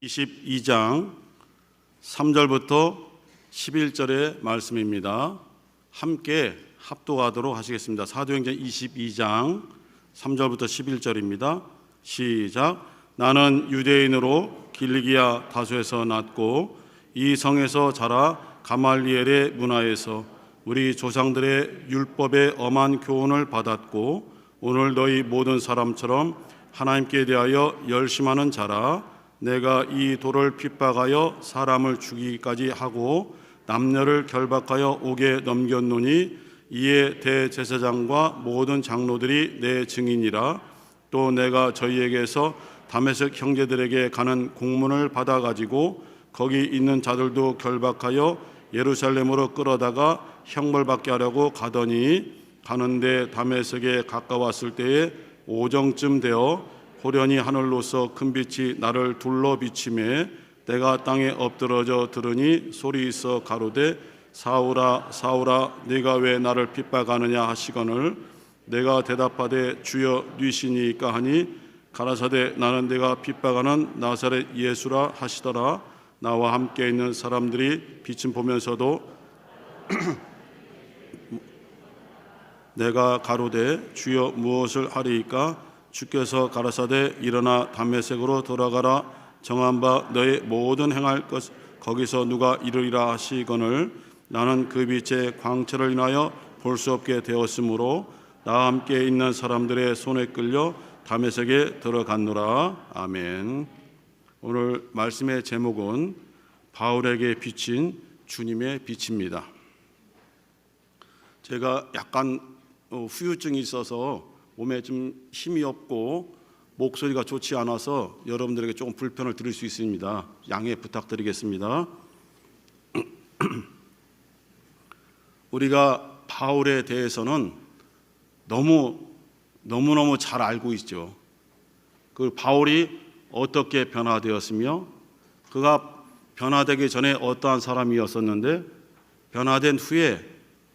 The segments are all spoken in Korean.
22장 3절부터 11절의 말씀입니다. 함께 합독하도록 하시겠습니다. 사도행전 22장 3절부터 11절입니다. 시작. 나는 유대인으로 길리기아 다소에서 났고 이 성에서 자라 가말리엘의 문화에서 우리 조상들의 율법의 엄한 교훈을 받았고 오늘 너희 모든 사람처럼 하나님께 대하여 열심하는 자라. 내가 이 돌을 핍박하여 사람을 죽이기까지 하고 남녀를 결박하여 옥에 넘겼노니 이에 대제사장과 모든 장로들이 내 증인이라. 또 내가 저희에게서 다메섹 형제들에게 가는 공문을 받아가지고 거기 있는 자들도 결박하여 예루살렘으로 끌어다가 형벌받게 하려고 가는데 다메섹에 가까웠을 때에 오정쯤 되어 호련히 하늘로서 큰 빛이 나를 둘러 비치매 내가 땅에 엎드러져 들으니 소리 있어 가로되 사울아 사울아 네가 왜 나를 핍박하느냐 하시거늘 내가 대답하되 주여 뉘시니까 하니 가라사대 나는 내가 핍박하는 나사렛 예수라 하시더라. 나와 함께 있는 사람들이 빛을 보면서도 내가 가로되 주여 무엇을 하리이까 주께서 가라사대 일어나 다메섹으로 돌아가라. 정한 바 너의 모든 행할 것 거기서 누가 이루리라 하시거늘 나는 그 빛의 광채를 인하여 볼 수 없게 되었으므로 나와 함께 있는 사람들의 손에 끌려 다메섹에 들어갔노라. 아멘. 오늘 말씀의 제목은 바울에게 비친 주님의 빛입니다. 제가 약간 후유증이 있어서 몸에 좀 힘이 없고 목소리가 좋지 않아서 여러분들에게 조금 불편을 드릴 수 있습니다. 양해 부탁드리겠습니다. 우리가 바울에 대해서는 너무너무 잘 알고 있죠. 그 바울이 어떻게 변화되었으며 그가 변화되기 전에 어떠한 사람이었었는데 변화된 후에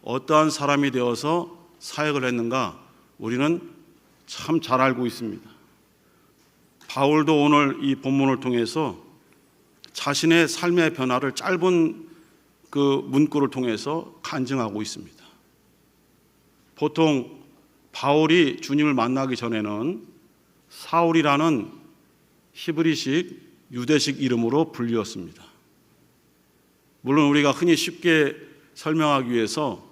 어떠한 사람이 되어서 사역을 했는가 우리는 참 잘 알고 있습니다. 바울도 오늘 이 본문을 통해서 자신의 삶의 변화를 짧은 그 문구를 통해서 간증하고 있습니다. 보통 바울이 주님을 만나기 전에는 사울이라는 히브리식 유대식 이름으로 불리웠습니다. 물론 우리가 흔히 쉽게 설명하기 위해서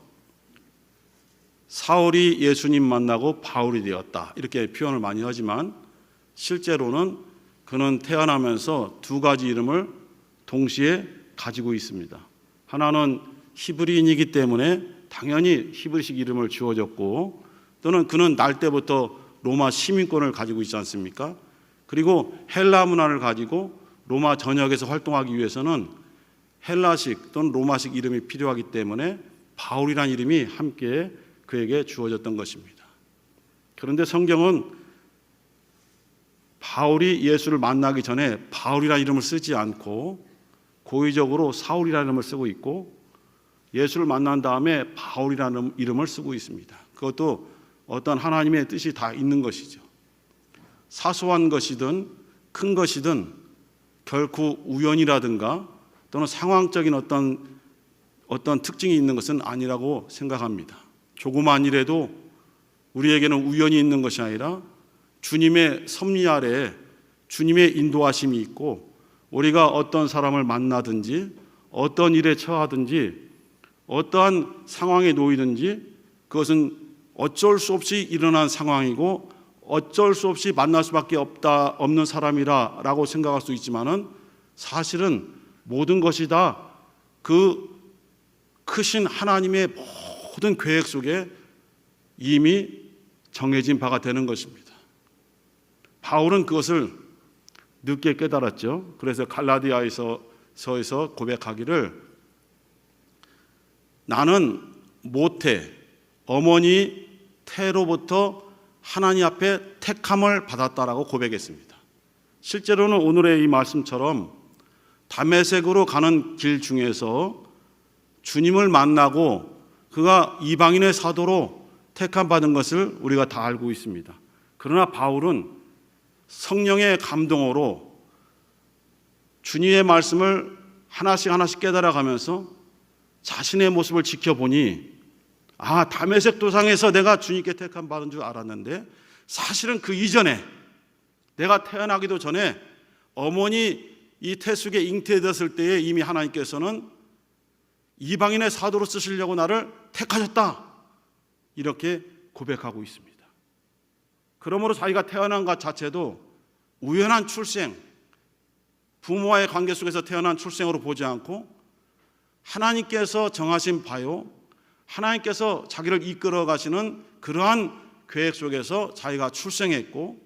사울이 예수님 만나고 바울이 되었다 이렇게 표현을 많이 하지만 실제로는 그는 태어나면서 두 가지 이름을 동시에 가지고 있습니다. 하나는 히브리인이기 때문에 당연히 히브리식 이름을 지어줬고 또는 그는 날 때부터 로마 시민권을 가지고 있지 않습니까? 그리고 헬라 문화를 가지고 로마 전역에서 활동하기 위해서는 헬라식 또는 로마식 이름이 필요하기 때문에 바울이라는 이름이 함께 그에게 주어졌던 것입니다. 그런데 성경은 바울이 예수를 만나기 전에 바울이라는 이름을 쓰지 않고 고의적으로 사울이라는 이름을 쓰고 있고 예수를 만난 다음에 바울이라는 이름을 쓰고 있습니다. 그것도 어떤 하나님의 뜻이 다 있는 것이죠. 사소한 것이든 큰 것이든 결코 우연이라든가 또는 상황적인 어떤 특징이 있는 것은 아니라고 생각합니다. 조그만 일에도 우리에게는 우연이 있는 것이 아니라 주님의 섭리 아래 주님의 인도하심이 있고 우리가 어떤 사람을 만나든지 어떤 일에 처하든지 어떠한 상황에 놓이든지 그것은 어쩔 수 없이 일어난 상황이고 어쩔 수 없이 만날 수밖에 없는 사람이라고 생각할 수 있지만은 사실은 모든 것이 다 그 크신 하나님의 모든 계획 속에 이미 정해진 바가 되는 것입니다. 바울은 그것을 늦게 깨달았죠. 그래서 갈라디아서에서 고백하기를 나는 모태 어머니 태로부터 하나님 앞에 택함을 받았다라고 고백했습니다. 실제로는 오늘의 이 말씀처럼 다메섹으로 가는 길 중에서 주님을 만나고 그가 이방인의 사도로 택함 받은 것을 우리가 다 알고 있습니다. 그러나 바울은 성령의 감동으로 주님의 말씀을 하나씩 하나씩 깨달아가면서 자신의 모습을 지켜보니 다메섹 도상에서 내가 주님께 택함 받은 줄 알았는데 사실은 그 이전에 내가 태어나기도 전에 어머니 이 태숙에 잉태되었을 때에 이미 하나님께서는 이방인의 사도로 쓰시려고 나를 택하셨다, 이렇게 고백하고 있습니다. 그러므로 자기가 태어난 것 자체도 우연한 출생, 부모와의 관계 속에서 태어난 출생으로 보지 않고 하나님께서 정하신 바요, 하나님께서 자기를 이끌어 가시는 그러한 계획 속에서 자기가 출생했고,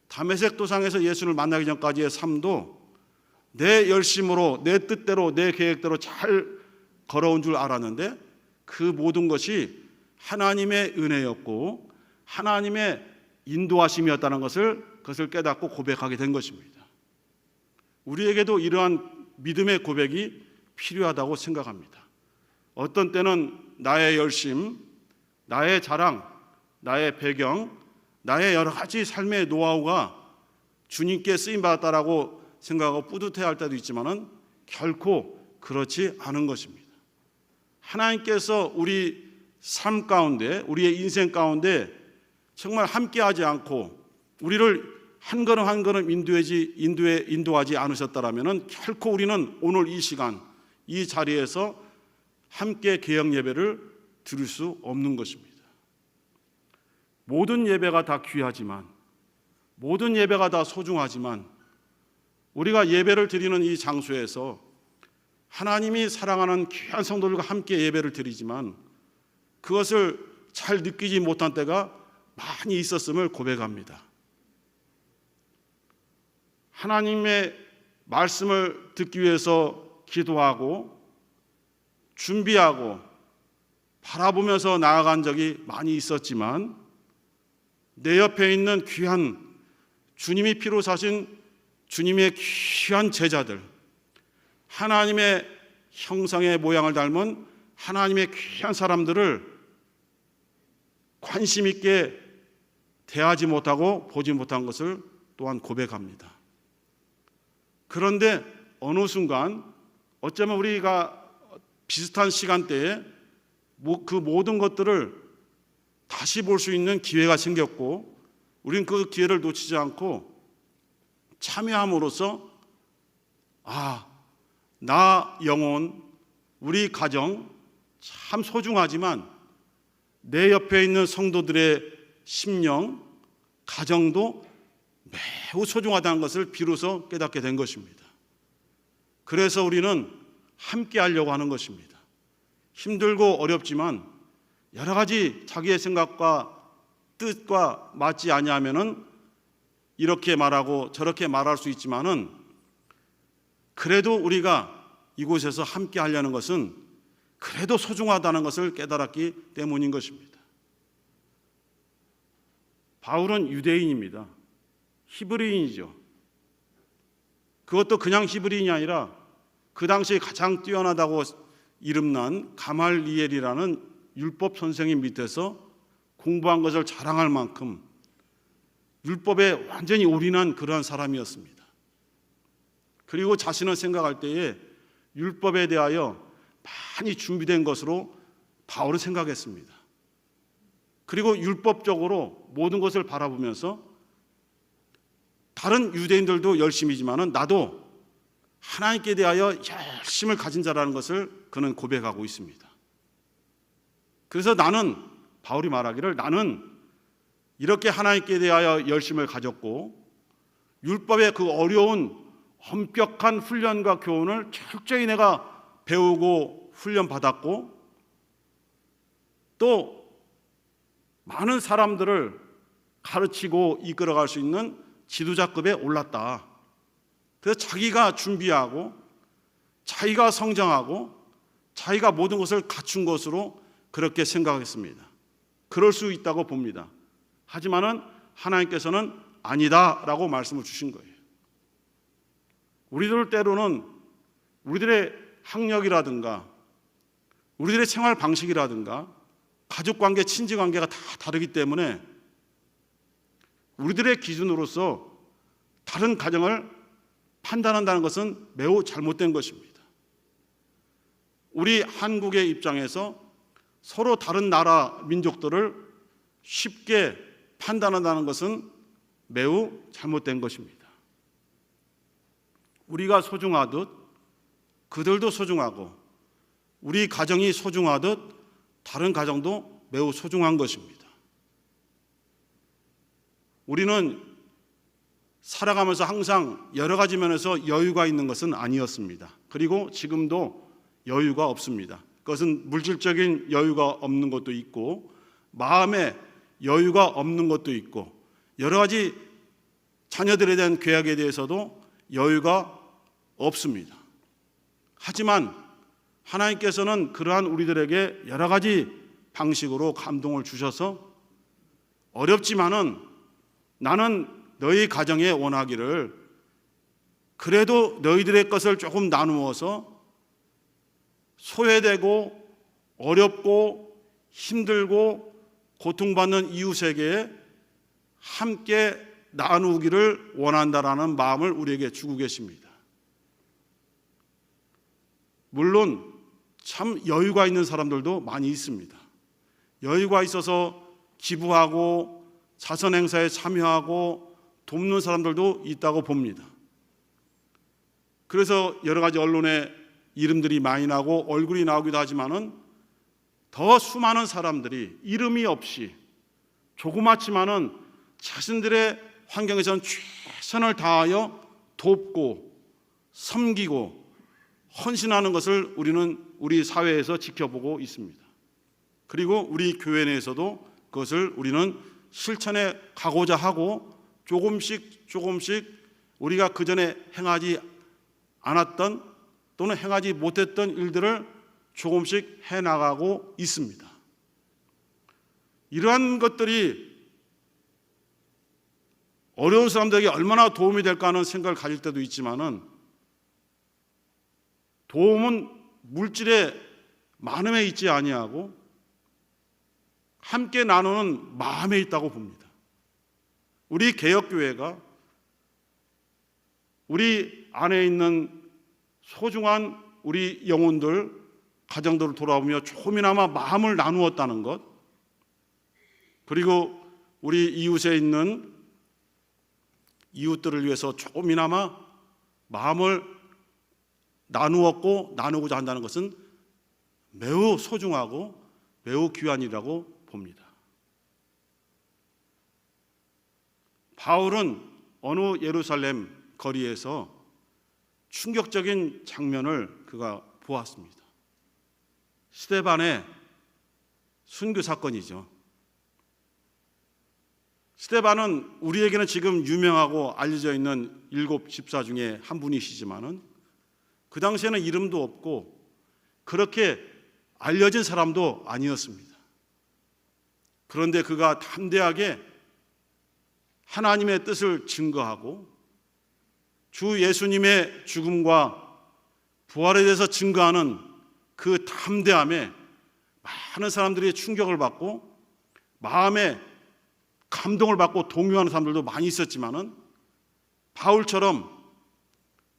다메섹 도상에서 예수를 만나기 전까지의 삶도 내 열심으로, 내 뜻대로, 내 계획대로 잘 걸어온 줄 알았는데 그 모든 것이 하나님의 은혜였고 하나님의 인도하심이었다는 그것을 깨닫고 고백하게 된 것입니다. 우리에게도 이러한 믿음의 고백이 필요하다고 생각합니다. 어떤 때는 나의 열심, 나의 자랑, 나의 배경, 나의 여러 가지 삶의 노하우가 주님께 쓰임받았다라고 생각하고 뿌듯해할 때도 있지만은 결코 그렇지 않은 것입니다. 하나님께서 우리 삶 가운데, 우리의 인생 가운데 정말 함께하지 않고 우리를 한 걸음 한 걸음 인도하지 않으셨다라면 결코 우리는 오늘 이 시간, 이 자리에서 함께 개영 예배를 드릴 수 없는 것입니다. 모든 예배가 다 귀하지만, 모든 예배가 다 소중하지만 우리가 예배를 드리는 이 장소에서 하나님이 사랑하는 귀한 성도들과 함께 예배를 드리지만 그것을 잘 느끼지 못한 때가 많이 있었음을 고백합니다. 하나님의 말씀을 듣기 위해서 기도하고 준비하고 바라보면서 나아간 적이 많이 있었지만 내 옆에 있는 귀한 주님이 피로 사신 주님의 귀한 제자들, 하나님의 형상의 모양을 닮은 하나님의 귀한 사람들을 관심 있게 대하지 못하고 보지 못한 것을 또한 고백합니다. 그런데 어느 순간 어쩌면 우리가 비슷한 시간대에 그 모든 것들을 다시 볼 수 있는 기회가 생겼고 우리는 그 기회를 놓치지 않고 참여함으로써 나 영혼, 우리 가정 참 소중하지만 내 옆에 있는 성도들의 심령, 가정도 매우 소중하다는 것을 비로소 깨닫게 된 것입니다. 그래서 우리는 함께 하려고 하는 것입니다. 힘들고 어렵지만 여러 가지 자기의 생각과 뜻과 맞지 아니하면은 이렇게 말하고 저렇게 말할 수 있지만은 그래도 우리가 이곳에서 함께 하려는 것은 그래도 소중하다는 것을 깨달았기 때문인 것입니다. 바울은 유대인입니다. 히브리인이죠. 그것도 그냥 히브리인이 아니라 그 당시에 가장 뛰어나다고 이름난 가말리엘이라는 율법 선생님 밑에서 공부한 것을 자랑할 만큼 율법에 완전히 올인한 그러한 사람이었습니다. 그리고 자신을 생각할 때에 율법에 대하여 많이 준비된 것으로 바울은 생각했습니다. 그리고 율법적으로 모든 것을 바라보면서 다른 유대인들도 열심이지만은 나도 하나님께 대하여 열심을 가진 자라는 것을 그는 고백하고 있습니다. 그래서 바울이 말하기를 나는 이렇게 하나님께 대하여 열심을 가졌고 율법의 그 어려운 엄격한 훈련과 교훈을 철저히 내가 배우고 훈련받았고 또 많은 사람들을 가르치고 이끌어갈 수 있는 지도자급에 올랐다. 그래서 자기가 준비하고 자기가 성장하고 자기가 모든 것을 갖춘 것으로 그렇게 생각했습니다. 그럴 수 있다고 봅니다. 하지만은 하나님께서는 아니다라고 말씀을 주신 거예요. 우리들 때로는 우리들의 학력이라든가 우리들의 생활 방식이라든가 가족관계, 친지관계가 다 다르기 때문에 우리들의 기준으로서 다른 가정을 판단한다는 것은 매우 잘못된 것입니다. 우리 한국의 입장에서 서로 다른 나라 민족들을 쉽게 판단한다는 것은 매우 잘못된 것입니다. 우리가 소중하듯 그들도 소중하고 우리 가정이 소중하듯 다른 가정도 매우 소중한 것입니다. 우리는 살아가면서 항상 여러 가지 면에서 여유가 있는 것은 아니었습니다. 그리고 지금도 여유가 없습니다. 그것은 물질적인 여유가 없는 것도 있고 마음의 여유가 없는 것도 있고 여러 가지 자녀들에 대한 계약에 대해서도 여유가 없습니다. 하지만 하나님께서는 그러한 우리들에게 여러 가지 방식으로 감동을 주셔서 어렵지만은 나는 너희 가정에 원하기를 그래도 너희들의 것을 조금 나누어서 소외되고 어렵고 힘들고 고통받는 이웃에게 함께 나누기를 원한다라는 마음을 우리에게 주고 계십니다. 물론 참 여유가 있는 사람들도 많이 있습니다. 여유가 있어서 기부하고 자선 행사에 참여하고 돕는 사람들도 있다고 봅니다. 그래서 여러 가지 언론에 이름들이 많이 나고 얼굴이 나오기도 하지만은 더 수많은 사람들이 이름이 없이 조그맣지만은 자신들의 환경에서는 최선을 다하여 돕고 섬기고 헌신하는 것을 우리는 우리 사회에서 지켜보고 있습니다. 그리고 우리 교회 내에서도 그것을 우리는 실천해 가고자 하고 조금씩 우리가 그전에 행하지 않았던 또는 행하지 못했던 일들을 조금씩 해나가고 있습니다. 이러한 것들이 어려운 사람들에게 얼마나 도움이 될까 하는 생각을 가질 때도 있지만은 도움은 물질의 많음에 있지 아니하고 함께 나누는 마음에 있다고 봅니다. 우리 개혁교회가 우리 안에 있는 소중한 우리 영혼들, 가정들을 돌아오며 조금이나마 마음을 나누었다는 것, 그리고 우리 이웃에 있는 이웃들을 위해서 조금이나마 마음을 나누었고 나누고자 한다는 것은 매우 소중하고 매우 귀한 일이라고 봅니다. 바울은 어느 예루살렘 거리에서 충격적인 장면을 그가 보았습니다. 스데반의 순교 사건이죠. 스데반은 우리에게는 지금 유명하고 알려져 있는 7 집사 중에 한 분이시지만은 그 당시에는 이름도 없고 그렇게 알려진 사람도 아니었습니다. 그런데 그가 담대하게 하나님의 뜻을 증거하고 주 예수님의 죽음과 부활에 대해서 증거하는 그 담대함에 많은 사람들이 충격을 받고 마음에 감동을 받고 동요하는 사람들도 많이 있었지만은 바울처럼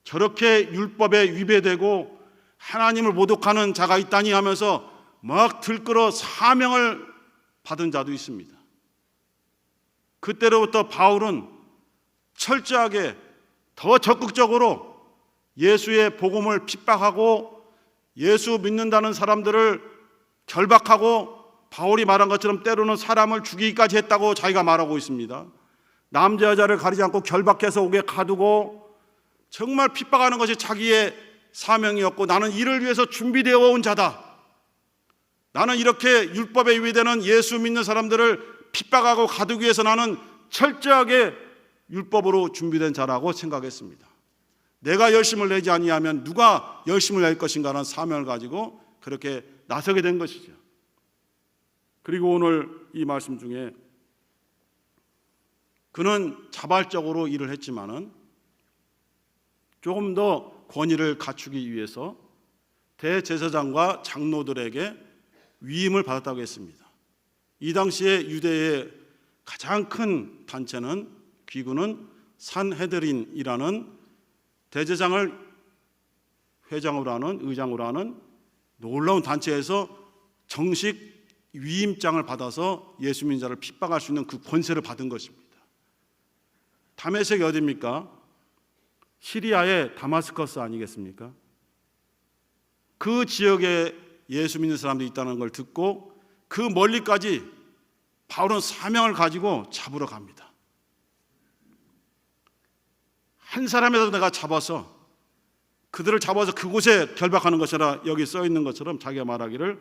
저렇게 율법에 위배되고 하나님을 모독하는 자가 있다니 하면서 막 들끓어 사명을 받은 자도 있습니다. 그때로부터 바울은 철저하게 더 적극적으로 예수의 복음을 핍박하고 예수 믿는다는 사람들을 결박하고 바울이 말한 것처럼 때로는 사람을 죽이기까지 했다고 자기가 말하고 있습니다. 남자 여자를 가리지 않고 결박해서 옥에 가두고 정말 핍박하는 것이 자기의 사명이었고 나는 이를 위해서 준비되어 온 자다. 나는 이렇게 율법에 위배되는 예수 믿는 사람들을 핍박하고 가두기 위해서 나는 철저하게 율법으로 준비된 자라고 생각했습니다. 내가 열심을 내지 아니하면 누가 열심을 낼 것인가 하는 사명을 가지고 그렇게 나서게 된 것이죠. 그리고 오늘 이 말씀 중에 그는 자발적으로 일을 했지만은 조금 더 권위를 갖추기 위해서 대제사장과 장로들에게 위임을 받았다고 했습니다. 이 당시에 유대의 가장 큰 단체는 기구는 산헤드린이라는 대제사장을 회장으로 하는, 의장으로 하는 놀라운 단체에서 정식 위임장을 받아서 예수 믿는 자를 핍박할 수 있는 그 권세를 받은 것입니다. 다메섹이 어디입니까? 시리아의 다마스커스 아니겠습니까? 그 지역에 예수 믿는 사람들이 있다는 걸 듣고 그 멀리까지 바울은 사명을 가지고 잡으러 갑니다. 한 사람이라도 내가 잡아서 그들을 잡아서 그곳에 결박하는 것이라 여기 써 있는 것처럼 자기가 말하기를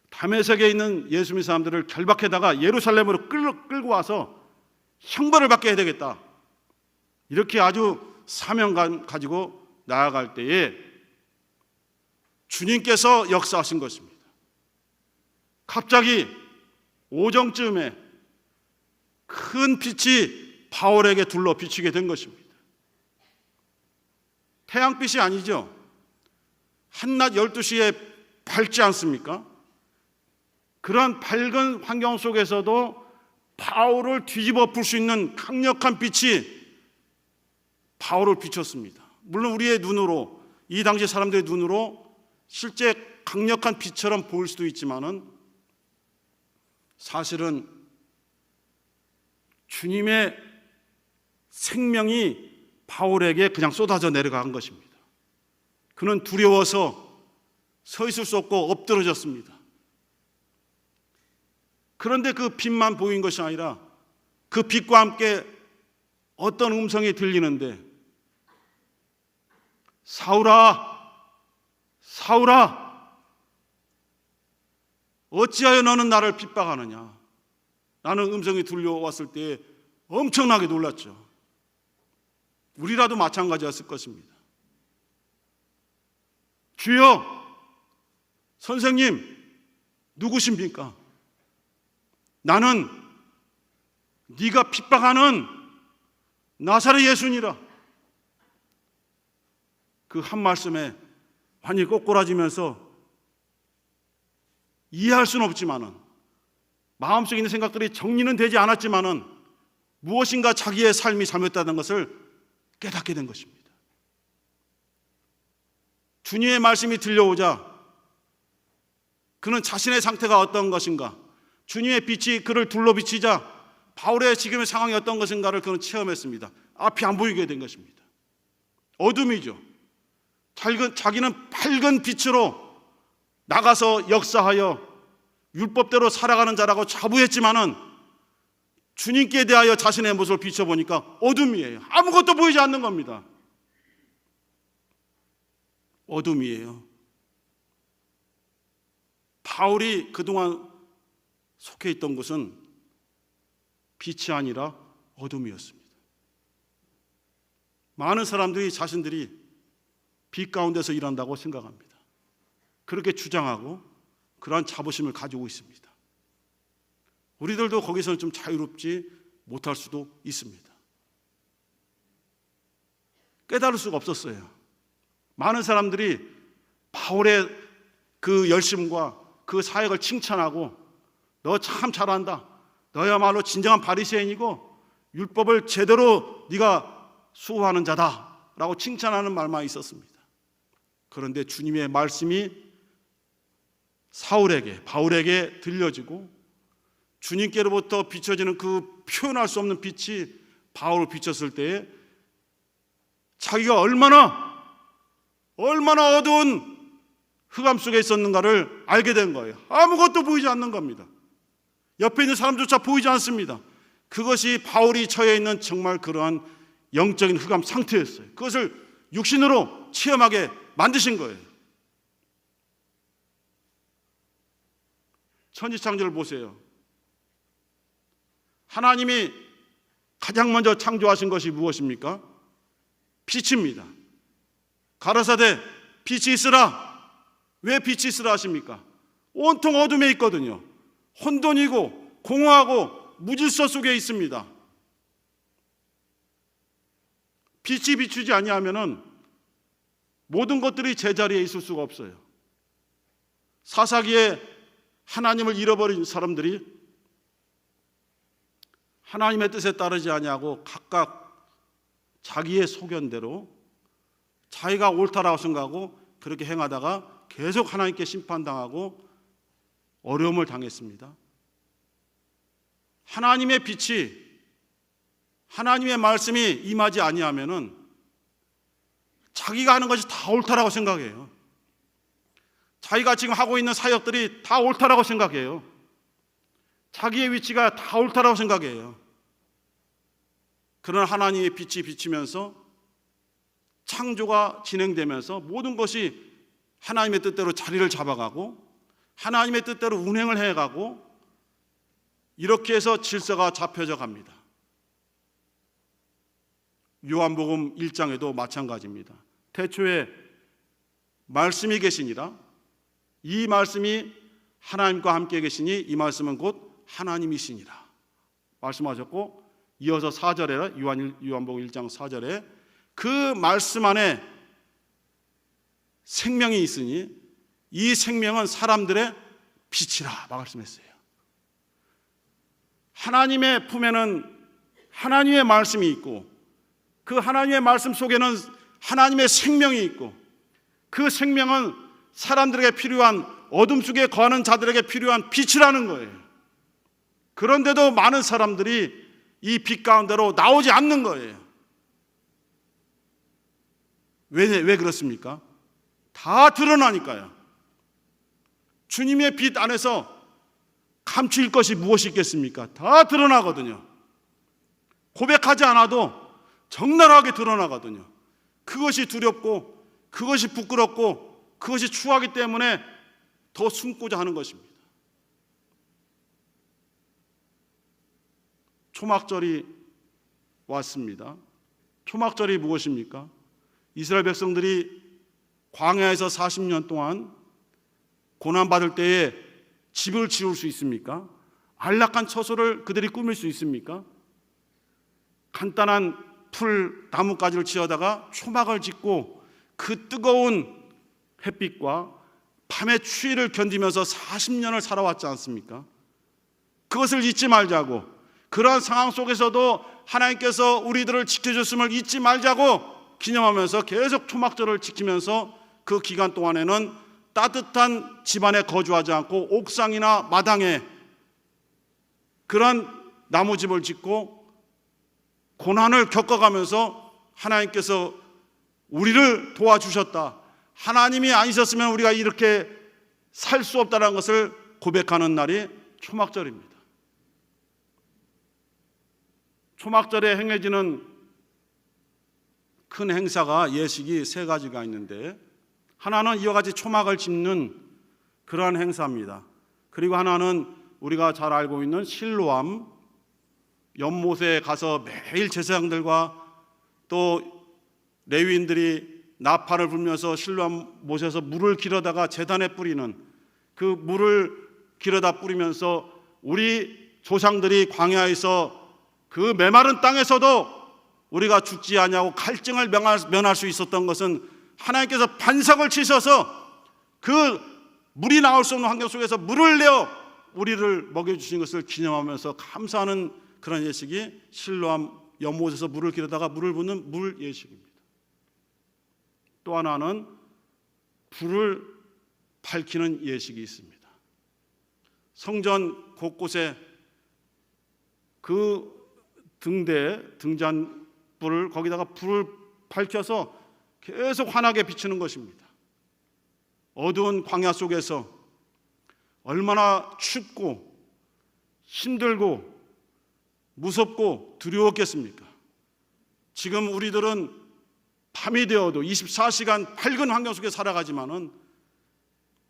다메섹에 있는 예수 믿는 사람들을 결박해다가 예루살렘으로 끌고 와서 형벌을 받게 해야 되겠다. 이렇게 아주 사명감 가지고 나아갈 때에 주님께서 역사하신 것입니다. 갑자기 오정쯤에 큰 빛이 바울에게 둘러 비치게 된 것입니다. 태양빛이 아니죠. 한낮 12시에 밝지 않습니까? 그러한 밝은 환경 속에서도 바울을 뒤집어 풀 수 있는 강력한 빛이 바울을 비췄습니다. 물론 우리의 눈으로, 이 당시 사람들의 눈으로 실제 강력한 빛처럼 보일 수도 있지만은 사실은 주님의 생명이 바울에게 그냥 쏟아져 내려간 것입니다. 그는 두려워서 서 있을 수 없고 엎드러졌습니다. 그런데 그 빛만 보인 것이 아니라 그 빛과 함께 어떤 음성이 들리는데 사울아, 사울아, 어찌하여 너는 나를 핍박하느냐? 라는 음성이 들려왔을 때 엄청나게 놀랐죠. 우리라도 마찬가지였을 것입니다. 주여, 선생님, 누구십니까? 나는 네가 핍박하는 나사렛 예수니라. 그 한 말씀에 완전히 꼬꾸라지면서 이해할 수는 없지만은 마음속에 있는 생각들이 정리는 되지 않았지만은 무엇인가 자기의 삶이 잘못됐다는 것을 깨닫게 된 것입니다. 주님의 말씀이 들려오자 그는 자신의 상태가 어떤 것인가, 주님의 빛이 그를 둘러 비치자 바울의 지금의 상황이 어떤 것인가를 그는 체험했습니다. 앞이 안 보이게 된 것입니다. 어둠이죠. 자기는 밝은 빛으로 나가서 역사하여 율법대로 살아가는 자라고 자부했지만은 주님께 대하여 자신의 모습을 비춰보니까 어둠이에요. 아무것도 보이지 않는 겁니다. 어둠이에요. 바울이 그동안 속해 있던 곳은 빛이 아니라 어둠이었습니다. 많은 사람들이 자신들이 빛 가운데서 일한다고 생각합니다. 그렇게 주장하고 그러한 자부심을 가지고 있습니다. 우리들도 거기서는 좀 자유롭지 못할 수도 있습니다. 깨달을 수가 없었어요. 많은 사람들이 바울의 그 열심과 그 사역을 칭찬하고 너 참 잘한다. 너야말로 진정한 바리새인이고 율법을 제대로 네가 수호하는 자다라고 칭찬하는 말만 있었습니다. 그런데 주님의 말씀이 사울에게, 바울에게 들려지고 주님께로부터 비춰지는 그 표현할 수 없는 빛이 바울을 비쳤을 때에 자기가 얼마나 어두운 흑암 속에 있었는가를 알게 된 거예요. 아무것도 보이지 않는 겁니다. 옆에 있는 사람조차 보이지 않습니다. 그것이 바울이 처해 있는 정말 그러한 영적인 흑암 상태였어요. 그것을 육신으로 체험하게 만드신 거예요. 천지창조를 보세요. 하나님이 가장 먼저 창조하신 것이 무엇입니까? 빛입니다. 가라사대 빛이 있으라. 왜 빛이 있으라 하십니까? 온통 어둠에 있거든요. 혼돈이고 공허하고 무질서 속에 있습니다. 빛이 비추지 아니하면은 모든 것들이 제자리에 있을 수가 없어요. 사사기에 하나님을 잃어버린 사람들이 하나님의 뜻에 따르지 아니하고 각각 자기의 소견대로 자기가 옳다라고 생각하고 그렇게 행하다가 계속 하나님께 심판당하고 어려움을 당했습니다. 하나님의 빛이, 하나님의 말씀이 임하지 아니하면은 자기가 하는 것이 다 옳다라고 생각해요. 자기가 지금 하고 있는 사역들이 다 옳다라고 생각해요. 자기의 위치가 다 옳다라고 생각해요. 그러나 하나님의 빛이 비치면서 창조가 진행되면서 모든 것이 하나님의 뜻대로 자리를 잡아가고 하나님의 뜻대로 운행을 해가고 이렇게 해서 질서가 잡혀져 갑니다. 요한복음 1장에도 마찬가지입니다. 태초에 말씀이 계시니라. 이 말씀이 하나님과 함께 계시니 이 말씀은 곧 하나님이시니라 말씀하셨고, 이어서 4절에 요한복음 1장 4절에 그 말씀 안에 생명이 있으니 이 생명은 사람들의 빛이라 말씀했어요. 하나님의 품에는 하나님의 말씀이 있고 그 하나님의 말씀 속에는 하나님의 생명이 있고 그 생명은 사람들에게 필요한, 어둠 속에 거하는 자들에게 필요한 빛이라는 거예요. 그런데도 많은 사람들이 이 빛 가운데로 나오지 않는 거예요. 왜 그렇습니까? 다 드러나니까요. 주님의 빛 안에서 감출 것이 무엇이 있겠습니까? 다 드러나거든요. 고백하지 않아도 적나라하게 드러나거든요. 그것이 두렵고 그것이 부끄럽고 그것이 추하기 때문에 더 숨고자 하는 것입니다. 초막절이 왔습니다. 초막절이 무엇입니까? 이스라엘 백성들이 광야에서 40년 동안 고난받을 때에 집을 지을 수 있습니까? 안락한 처소를 그들이 꾸밀 수 있습니까? 간단한 풀, 나뭇가지를 지어다가 초막을 짓고 그 뜨거운 햇빛과 밤의 추위를 견디면서 40년을 살아왔지 않습니까? 그것을 잊지 말자고, 그러한 상황 속에서도 하나님께서 우리들을 지켜줬음을 잊지 말자고 기념하면서 계속 초막절을 지키면서 그 기간 동안에는 따뜻한 집안에 거주하지 않고 옥상이나 마당에 그런 나무집을 짓고 고난을 겪어가면서 하나님께서 우리를 도와주셨다, 하나님이 아니셨으면 우리가 이렇게 살 수 없다는 것을 고백하는 날이 초막절입니다. 초막절에 행해지는 큰 행사가, 예식이 세 가지가 있는데, 하나는 이와 같이 초막을 짓는 그러한 행사입니다. 그리고 하나는 우리가 잘 알고 있는 실로암, 연못에 가서 매일 제사장들과 또 레위인들이 나팔을 불면서 실로암 못에서 물을 길어다가 제단에 뿌리는, 그 물을 길어다 뿌리면서 우리 조상들이 광야에서 그 메마른 땅에서도 우리가 죽지 아니하고 갈증을 면할 수 있었던 것은 하나님께서 반석을 치셔서 그 물이 나올 수 없는 환경 속에서 물을 내어 우리를 먹여주신 것을 기념하면서 감사하는 그런 예식이 실로암 연못에서 물을 길어다가 물을 붓는 물 예식입니다. 또 하나는 불을 밝히는 예식이 있습니다. 성전 곳곳에 그 등잔불을, 거기다가 불을 밝혀서 계속 환하게 비추는 것입니다. 어두운 광야 속에서 얼마나 춥고 힘들고 무섭고 두려웠겠습니까? 지금 우리들은 밤이 되어도 24시간 밝은 환경 속에 살아가지만은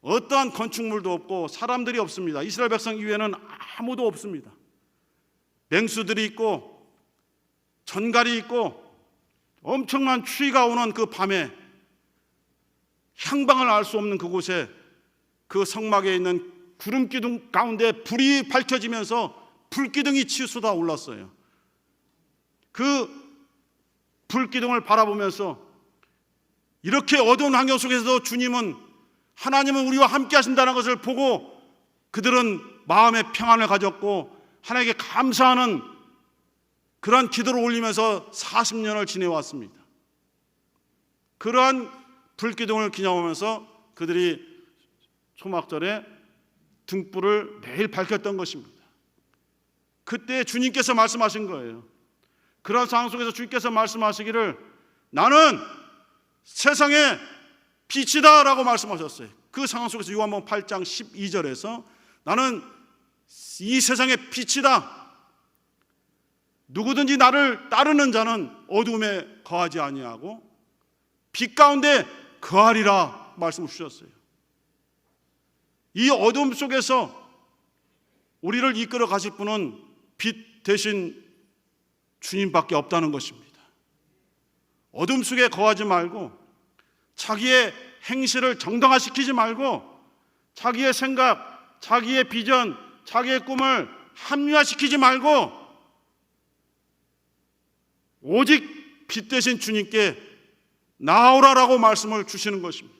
어떠한 건축물도 없고 사람들이 없습니다. 이스라엘 백성 이외에는 아무도 없습니다. 냉수들이 있고 전갈이 있고 엄청난 추위가 오는 그 밤에 향방을 알 수 없는 그곳에 그 성막에 있는 구름기둥 가운데 불이 밝혀지면서 불기둥이 치솟아 올랐어요. 그 불기둥을 바라보면서 이렇게 어두운 환경 속에서도 하나님은 우리와 함께 하신다는 것을 보고 그들은 마음의 평안을 가졌고 하나님께 감사하는 그런 기도를 올리면서 40년을 지내왔습니다. 그러한 불기둥을 기념하면서 그들이 초막절에 등불을 매일 밝혔던 것입니다. 그때 주님께서 말씀하신 거예요. 그런 상황 속에서 주님께서 말씀하시기를 나는 세상의 빛이다 라고 말씀하셨어요. 그 상황 속에서 요한복음 8장 12절에서 나는 이 세상의 빛이다. 누구든지 나를 따르는 자는 어둠에 거하지 아니하고 빛 가운데 거하리라 말씀을 주셨어요. 이 어둠 속에서 우리를 이끌어 가실 분은 빛 대신 주님밖에 없다는 것입니다. 어둠 속에 거하지 말고 자기의 행실을 정당화시키지 말고 자기의 생각, 자기의 비전, 자기의 꿈을 합리화시키지 말고 오직 빛 대신 주님께 나오라라고 말씀을 주시는 것입니다.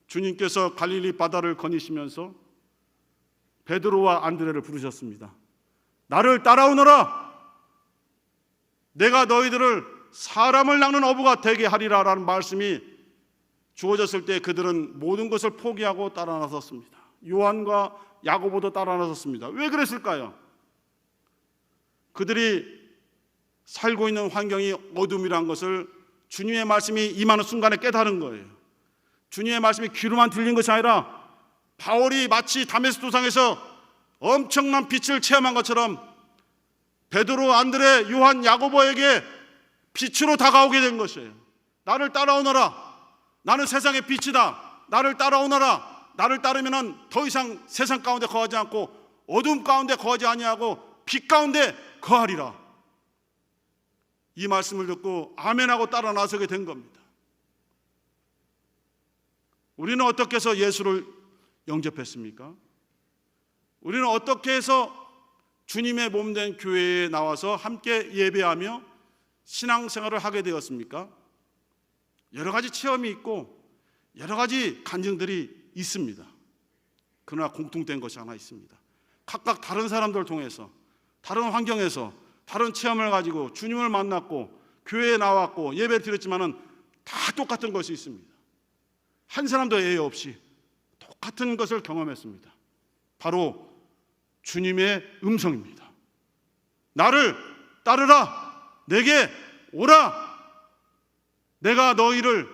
주님께서 갈릴리 바다를 거니시면서 베드로와 안드레를 부르셨습니다. 나를 따라오너라. 내가 너희들을 사람을 낚는 어부가 되게 하리라 라는 말씀이 주어졌을 때 그들은 모든 것을 포기하고 따라 나섰습니다. 요한과 야고보도 따라 나섰습니다. 왜 그랬을까요? 그들이 살고 있는 환경이 어둠이란 것을 주님의 말씀이 임하는 순간에 깨달은 거예요. 주님의 말씀이 귀로만 들린 것이 아니라 바울이 마치 다메섹 도상에서 엄청난 빛을 체험한 것처럼 베드로, 안드레, 요한, 야고보에게 빛으로 다가오게 된 것이에요. 나를 따라오너라. 나는 세상의 빛이다. 나를 따라오너라. 나를 따르면 더 이상 세상 가운데 거하지 않고 어둠 가운데 거하지 아니하고 빛 가운데 거하리라. 이 말씀을 듣고 아멘하고 따라 나서게 된 겁니다. 우리는 어떻게 해서 예수를 영접했습니까? 우리는 어떻게 해서 주님의 몸된 교회에 나와서 함께 예배하며 신앙생활을 하게 되었습니까? 여러 가지 체험이 있고 여러 가지 간증들이 있습니다. 그러나 공통된 것이 하나 있습니다. 각각 다른 사람들을 통해서 다른 환경에서 다른 체험을 가지고 주님을 만났고 교회에 나왔고 예배를 드렸지만은 다 똑같은 것이 있습니다. 한 사람도 예외 없이 똑같은 것을 경험했습니다. 바로 주님의 음성입니다. 나를 따르라. 내게 오라. 내가 너희를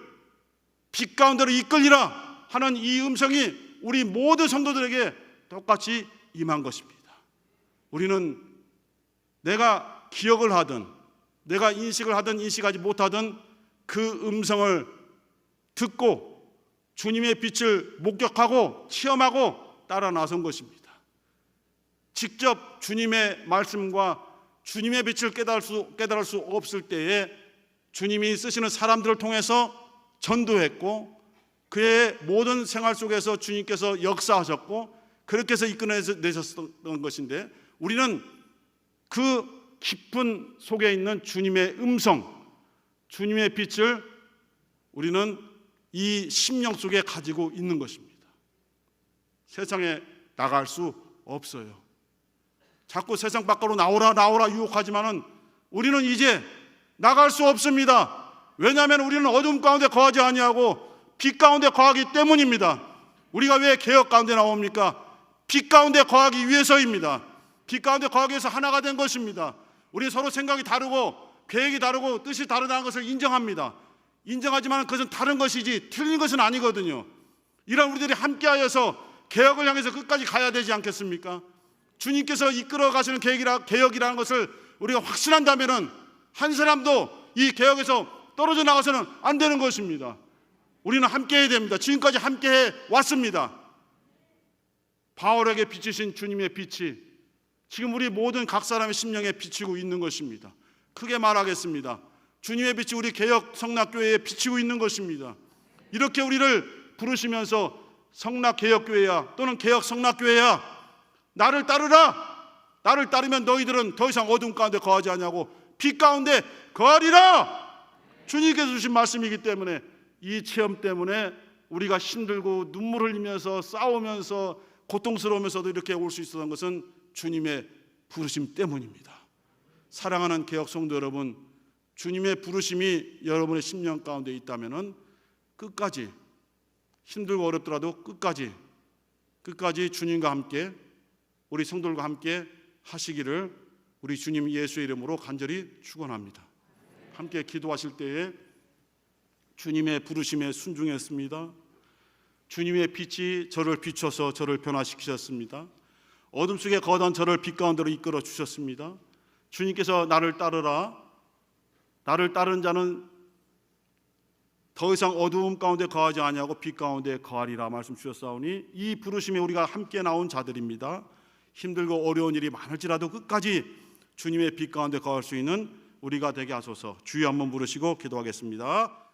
빛 가운데로 이끌리라 하는 이 음성이 우리 모든 성도들에게 똑같이 임한 것입니다. 우리는 내가 기억을 하든 내가 인식을 하든 인식하지 못하든 그 음성을 듣고 주님의 빛을 목격하고 체험하고 따라 나선 것입니다. 직접 주님의 말씀과 주님의 빛을 깨달을 수 없을 때에 주님이 쓰시는 사람들을 통해서 전도했고 그의 모든 생활 속에서 주님께서 역사하셨고 그렇게 해서 이끌어내셨던 것인데 우리는 그 깊은 속에 있는 주님의 음성, 주님의 빛을 우리는 이 심령 속에 가지고 있는 것입니다. 세상에 나갈 수 없어요. 자꾸 세상 밖으로 나오라 유혹하지만은 우리는 이제 나갈 수 없습니다. 왜냐하면 우리는 어둠 가운데 거하지 아니하고 빛 가운데 거하기 때문입니다. 우리가 왜 개혁 가운데 나옵니까? 빛 가운데 거하기 위해서입니다. 빛 가운데 거하기 위해서 하나가 된 것입니다. 우리 서로 생각이 다르고 계획이 다르고 뜻이 다르다는 것을 인정합니다. 인정하지만 그것은 다른 것이지 틀린 것은 아니거든요. 이런 우리들이 함께하여서 개혁을 향해서 끝까지 가야 되지 않겠습니까? 주님께서 이끌어 가시는 개혁이라는 것을 우리가 확신한다면은 한 사람도 이 개혁에서 떨어져 나가서는 안 되는 것입니다. 우리는 함께해야 됩니다. 지금까지 함께해 왔습니다. 바울에게 비치신 주님의 빛이 지금 우리 모든 각 사람의 심령에 비치고 있는 것입니다. 크게 말하겠습니다. 주님의 빛이 우리 개혁 성락교회에 비치고 있는 것입니다. 이렇게 우리를 부르시면서 성락개혁교회야 또는 개혁 성락교회야 나를 따르라. 나를 따르면 너희들은 더 이상 어둠 가운데 거하지 아니하고 빛 가운데 거하리라. 주님께서 주신 말씀이기 때문에 이 체험 때문에 우리가 힘들고 눈물 흘리면서 싸우면서 고통스러우면서도 이렇게 올 수 있었던 것은 주님의 부르심 때문입니다. 사랑하는 개혁 성도 여러분, 주님의 부르심이 여러분의 심령 가운데 있다면은 끝까지, 힘들고 어렵더라도 끝까지 주님과 함께, 우리 성도들과 함께 하시기를 우리 주님 예수의 이름으로 간절히 축원합니다. 함께 기도하실 때에 주님의 부르심에 순종했습니다. 주님의 빛이 저를 비춰서 저를 변화시키셨습니다. 어둠 속에 거하던 저를 빛 가운데로 이끌어 주셨습니다. 주님께서 나를 따르라, 나를 따르는 자는 더 이상 어두움 가운데 거하지 아니하고 빛 가운데 거하리라 말씀 주셨사오니, 이 부르심에 우리가 함께 나온 자들입니다. 힘들고 어려운 일이 많을지라도 끝까지 주님의 빛 가운데 거할 수 있는 우리가 되게 하소서. 주여 한번 부르시고 기도하겠습니다.